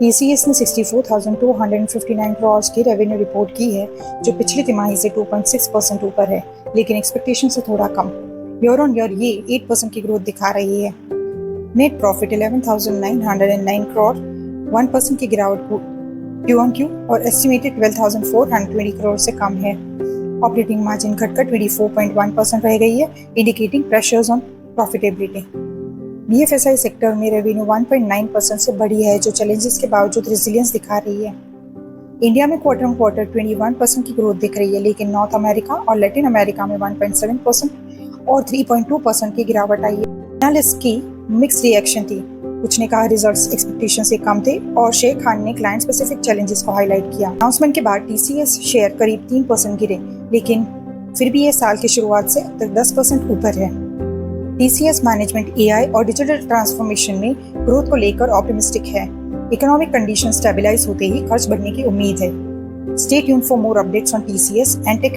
TCS ने 64,259 करोड़ की revenue report की है, जो पिछली तिमाही से 2.6% ऊपर है, लेकिन एक्सपेक्टेशन से थोड़ा कम। ईयर ऑन ईयर ये 8% की ग्रोथ दिखा रही है। नेट प्रॉफिट 11,909 करोड़, 1% की गिरावट क्यू ऑन क्यू और एस्टिमेटेड 12,420 करोड़ से कम है। ऑपरेटिंग मार्जिन घटकर 24.1% रह गई है, indicating pressures on profitability. BFSI sector में रेवेन्यू 1.9% से बढ़ी है, जो चैलेंजेस के बावजूद रेजिलियंस दिखा रही है। इंडिया में क्वार्टर ऑन क्वार्टर 21% की ग्रोथ दिख रही है, लेकिन नॉर्थ अमेरिका और लैटिन अमेरिका में 1.7% और 3.2% की गिरावट आई है। एनालिस्ट की मिक्स रिएक्शन थी। कुछ ने कहा रिजल्ट्स एक्सपेक्टेशन से कम थे और शेख खान ने क्लाइंट स्पेसिफिक चैलेंजेस को हाईलाइट किया। अनाउंसमेंट के बाद टीसीएस शेयर करीब 3% गिरे, लेकिन फिर भी ये साल की शुरुआत से अब तक 10% ऊपर है। टीसीएस मैनेजमेंट एआई और डिजिटल ट्रांसफॉर्मेशन में ग्रोथ को लेकर ऑप्टिमिस्टिक है। इकोनॉमिक कंडीशन स्टेबलाइज होते ही खर्च बढ़ने की उम्मीद है। Stay tuned for more updates on TCS and take